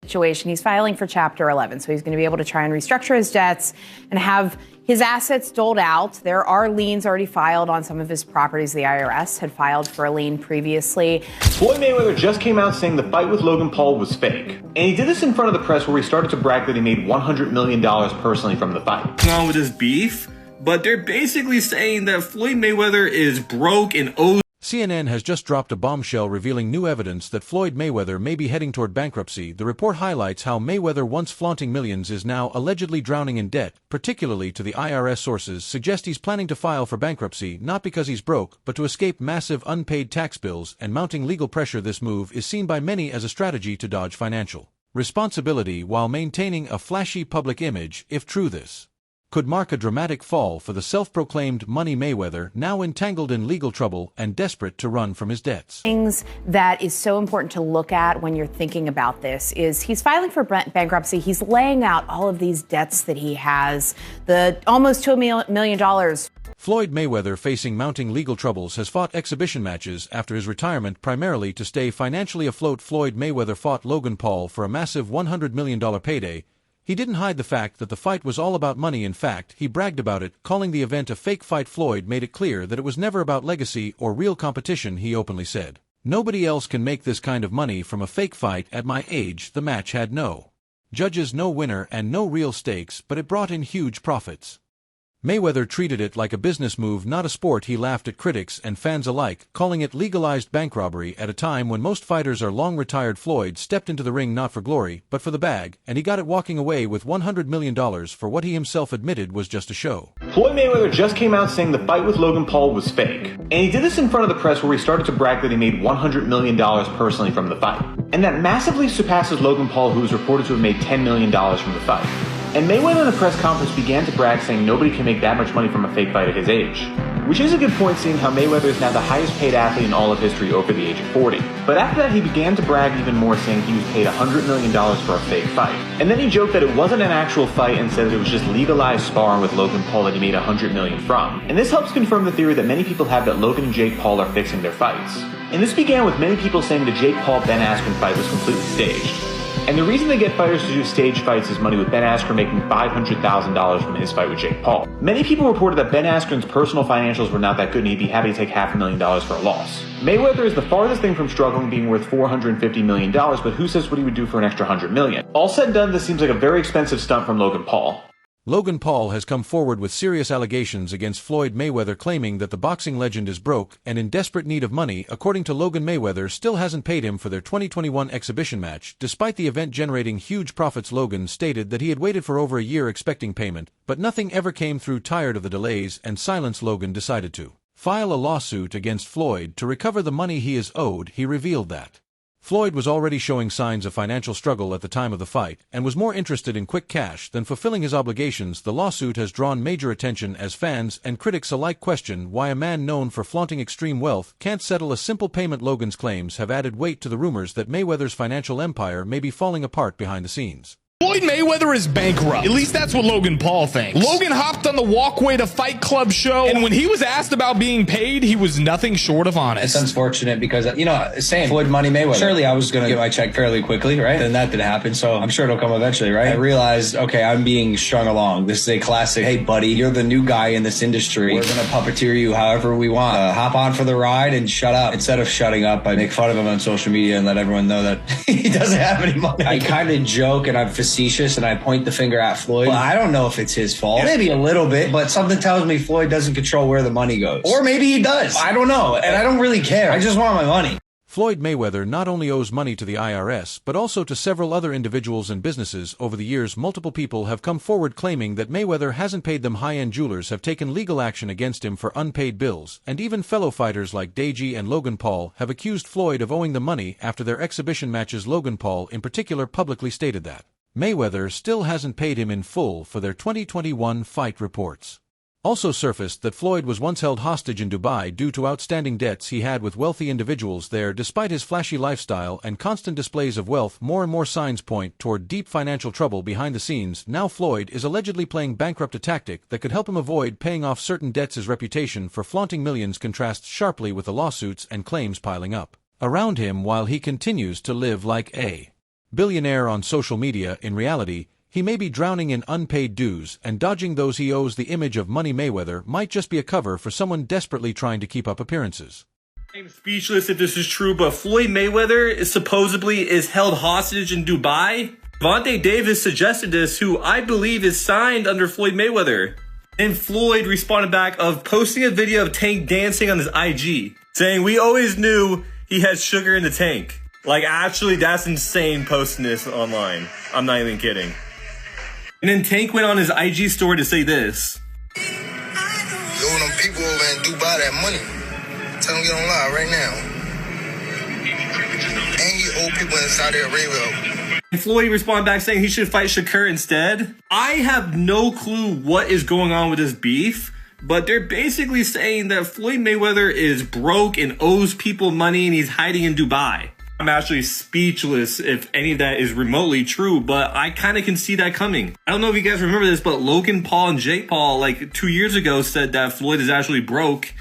situation. He's filing for Chapter 11, so he's going to be able to try and restructure his debts and have his assets doled out. There are liens already filed on some of his properties. The IRS had filed for a lien previously. Floyd Mayweather just came out saying the fight with Logan Paul was fake. And he did this in front of the press where he started to brag that he made $100 million personally from the fight. On with this beef, but they're basically saying that Floyd Mayweather is broke and owes. CNN has just dropped a bombshell revealing new evidence that Floyd Mayweather may be heading toward bankruptcy. The report highlights how Mayweather, once flaunting millions, is now allegedly drowning in debt, particularly to the IRS. Sources suggest he's planning to file for bankruptcy not because he's broke, but to escape massive unpaid tax bills and mounting legal pressure. This move is seen by many as a strategy to dodge financial responsibility while maintaining a flashy public image. If true, this could mark a dramatic fall for the self-proclaimed Money Mayweather, now entangled in legal trouble and desperate to run from his debts. Things that is so important to look at when you're thinking about this is he's filing for bankruptcy. He's laying out all of these debts that he has, the almost $2 million. Floyd Mayweather, facing mounting legal troubles, has fought exhibition matches after his retirement primarily to stay financially afloat. Floyd Mayweather fought Logan Paul for a massive $100 million payday. He didn't hide the fact that the fight was all about money. In fact, he bragged about it, calling the event a fake fight. Floyd made it clear that it was never about legacy or real competition. He openly said, "Nobody else can make this kind of money from a fake fight at my age." The match had no judges, no winner, and no real stakes, but it brought in huge profits. Mayweather treated it like a business move, not a sport. He laughed at critics and fans alike, calling it legalized bank robbery. At a time when most fighters are long retired, Floyd stepped into the ring not for glory, but for the bag, and he got it, walking away with $100 million for what he himself admitted was just a show. Floyd Mayweather just came out saying the fight with Logan Paul was fake. And he did this in front of the press where he started to brag that he made $100 million personally from the fight. And that massively surpasses Logan Paul, who is reported to have made $10 million from the fight. And Mayweather in the press conference began to brag, saying nobody can make that much money from a fake fight at his age. Which is a good point, seeing how Mayweather is now the highest paid athlete in all of history over the age of 40. But after that, he began to brag even more, saying he was paid $100 million for a fake fight. And then he joked that it wasn't an actual fight and said that it was just legalized sparring with Logan Paul that he made $100 million from. And this helps confirm the theory that many people have that Logan and Jake Paul are fixing their fights. And this began with many people saying the Jake Paul-Ben Askren fight was completely staged. And the reason they get fighters to do stage fights is money, with Ben Askren making $500,000 from his fight with Jake Paul. Many people reported that Ben Askren's personal financials were not that good and he'd be happy to take $500,000 for a loss. Mayweather is the farthest thing from struggling, being worth $450 million, but who says what he would do for an extra $100 million? All said and done, this seems like a very expensive stunt from Logan Paul. Logan Paul has come forward with serious allegations against Floyd Mayweather, claiming that the boxing legend is broke and in desperate need of money. According to Logan, Mayweather still hasn't paid him for their 2021 exhibition match, despite the event generating huge profits. Logan stated that he had waited for over a year expecting payment, but nothing ever came through. Tired of the delays and silence, Logan decided to file a lawsuit against Floyd to recover the money he is owed. He revealed that Floyd was already showing signs of financial struggle at the time of the fight and was more interested in quick cash than fulfilling his obligations. The lawsuit has drawn major attention as fans and critics alike question why a man known for flaunting extreme wealth can't settle a simple payment. Logan's claims have added weight to the rumors that Mayweather's financial empire may be falling apart behind the scenes. Floyd Mayweather is bankrupt. At least that's what Logan Paul thinks. Logan hopped on the walkway to Fight Club show, and when he was asked about being paid, he was nothing short of honest. It's unfortunate because, you know, same Floyd Money Mayweather. Surely I was going to get my check fairly quickly, right? Then that didn't happen, so I'm sure it'll come eventually, right? I realized, okay, I'm being strung along. This is a classic, hey, buddy, you're the new guy in this industry. We're going to puppeteer you however we want. Hop on for the ride and shut up. Instead of shutting up, I make fun of him on social media and let everyone know that he doesn't have any money. I kind of joke and I'm facetious and I point the finger at Floyd. Well, I don't know if it's his fault. Maybe a little bit, but something tells me Floyd doesn't control where the money goes. Or maybe he does. I don't know, and I don't really care. I just want my money. Floyd Mayweather not only owes money to the IRS, but also to several other individuals and businesses. Over the years, multiple people have come forward claiming that Mayweather hasn't paid them. High-end jewelers have taken legal action against him for unpaid bills, and even fellow fighters like Deji and Logan Paul have accused Floyd of owing them money after their exhibition matches. Logan Paul, in particular, publicly stated that Mayweather still hasn't paid him in full for their 2021 fight. Reports also surfaced that Floyd was once held hostage in Dubai due to outstanding debts he had with wealthy individuals there. Despite his flashy lifestyle and constant displays of wealth, more and more signs point toward deep financial trouble behind the scenes. Now Floyd is allegedly playing bankrupt, a tactic that could help him avoid paying off certain debts. His reputation for flaunting millions contrasts sharply with the lawsuits and claims piling up around him while he continues to live like a Billionaire on social media, in reality, he may be drowning in unpaid dues, and dodging those he owes. The image of Money Mayweather might just be a cover for someone desperately trying to keep up appearances. I'm speechless if this is true, but Floyd Mayweather is held hostage in Dubai. Vontae Davis suggested this, who I believe is signed under Floyd Mayweather. And Floyd responded back of posting a video of Tank dancing on his IG, saying, "We always knew he had sugar in the tank." Like, actually, that's insane posting this online. I'm not even kidding. And then Tank went on his IG story to say this. You owe them people over in Dubai that money. Tell them get on live right now. And you owe people in Saudi Arabia. And Floyd responded back saying he should fight Shakur instead. I have no clue what is going on with this beef, but they're basically saying that Floyd Mayweather is broke and owes people money and he's hiding in Dubai. I'm actually speechless if any of that is remotely true, but I kind of can see that coming. I don't know if you guys remember this, but Logan Paul and Jake Paul, like 2 years ago, said that Floyd is actually broke.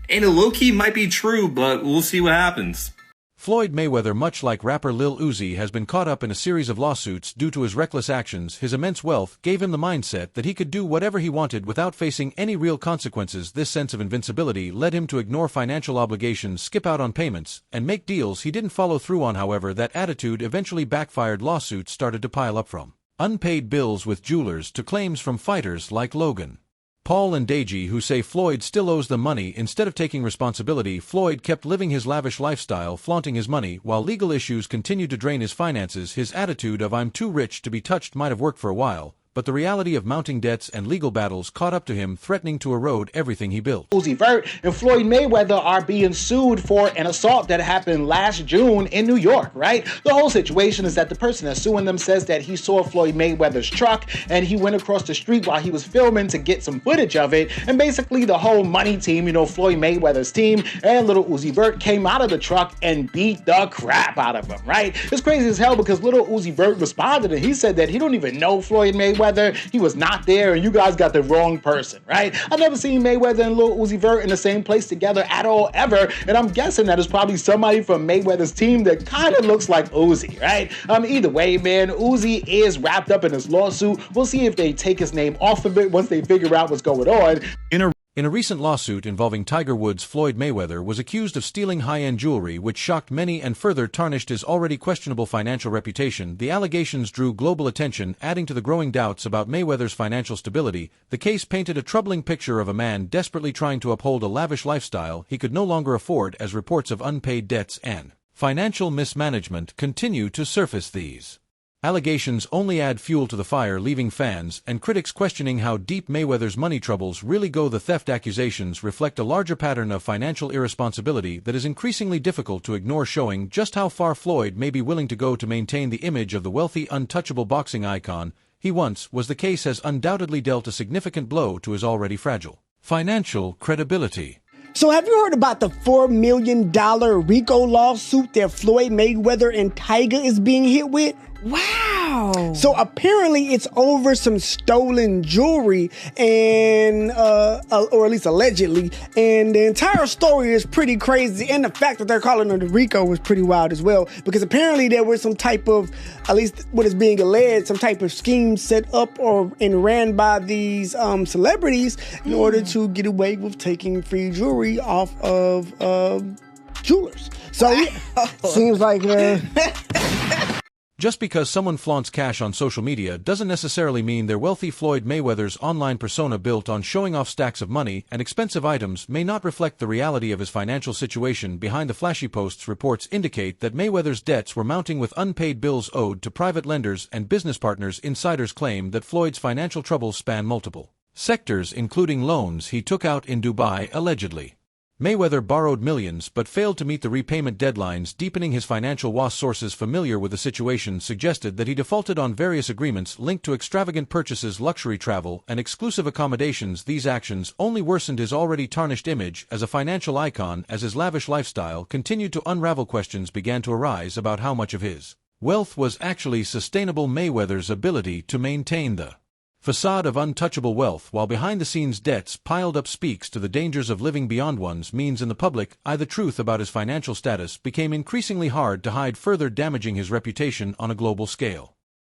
And it low-key might be true, but we'll see what happens. Floyd Mayweather, much like rapper Lil Uzi, has been caught up in a series of lawsuits due to his reckless actions. His immense wealth gave him the mindset that he could do whatever he wanted without facing any real consequences. This sense of invincibility led him to ignore financial obligations, skip out on payments, and make deals he didn't follow through on. However, that attitude eventually backfired. Lawsuits started to pile up, from unpaid bills with jewelers to claims from fighters like Logan Paul and Deji, who say Floyd still owes them money. Instead of taking responsibility, Floyd kept living his lavish lifestyle, flaunting his money, while legal issues continued to drain his finances. His attitude of "I'm too rich to be touched" might have worked for a while, but the reality of mounting debts and legal battles caught up to him, threatening to erode everything he built. Uzi Vert and Floyd Mayweather are being sued for an assault that happened last June in New York, right? The whole situation is that the person that's suing them says that he saw Floyd Mayweather's truck and he went across the street while he was filming to get some footage of it. And basically the whole money team, Floyd Mayweather's team and little Uzi Vert, came out of the truck and beat the crap out of him, right? It's crazy as hell because little Uzi Vert responded and he said that he don't even know Floyd Mayweather. He was not there and you guys got the wrong person, right? I've never seen Mayweather and Lil Uzi Vert in the same place together at all, ever, and I'm guessing that it's probably somebody from Mayweather's team that kind of looks like Uzi, right? Either way, man, Uzi is wrapped up in this lawsuit. We'll see if they take his name off of it once they figure out what's going on. In a recent lawsuit involving Tiger Woods, Floyd Mayweather was accused of stealing high-end jewelry, which shocked many and further tarnished his already questionable financial reputation. The allegations drew global attention, adding to the growing doubts about Mayweather's financial stability. The case painted a troubling picture of a man desperately trying to uphold a lavish lifestyle he could no longer afford, as reports of unpaid debts and financial mismanagement continue to surface. These allegations only add fuel to the fire, leaving fans and critics questioning how deep Mayweather's money troubles really go. The theft accusations reflect a larger pattern of financial irresponsibility that is increasingly difficult to ignore, showing just how far Floyd may be willing to go to maintain the image of the wealthy, untouchable boxing icon he once was. The case has undoubtedly dealt a significant blow to his already fragile financial credibility. So have you heard about the $4 million RICO lawsuit that Floyd Mayweather and Tiger is being hit with? Wow. So apparently it's over some stolen jewelry and, or at least allegedly. And the entire story is pretty crazy. And the fact that they're calling it RICO was pretty wild as well. Because apparently there was some type of, at least what is being alleged, some type of scheme set up and ran by these celebrities in order to get away with taking free jewelry off of jewelers. So yeah, seems like... Just because someone flaunts cash on social media doesn't necessarily mean they're wealthy. Floyd Mayweather's online persona, built on showing off stacks of money and expensive items, may not reflect the reality of his financial situation behind the flashy posts. Reports indicate that Mayweather's debts were mounting, with unpaid bills owed to private lenders and business partners. Insiders claim that Floyd's financial troubles span multiple sectors, including loans he took out in Dubai, allegedly. Mayweather borrowed millions but failed to meet the repayment deadlines, deepening his financial woes. Sources familiar with the situation suggested that he defaulted on various agreements linked to extravagant purchases, luxury travel, and exclusive accommodations. These actions only worsened his already tarnished image as a financial icon. As his lavish lifestyle continued to unravel, questions began to arise about how much of his wealth was actually sustainable. Mayweather's ability to maintain the facade of untouchable wealth while behind-the-scenes debts piled up speaks to the dangers of living beyond one's means in the public. The truth about his financial status became increasingly hard to hide, further damaging his reputation on a global scale.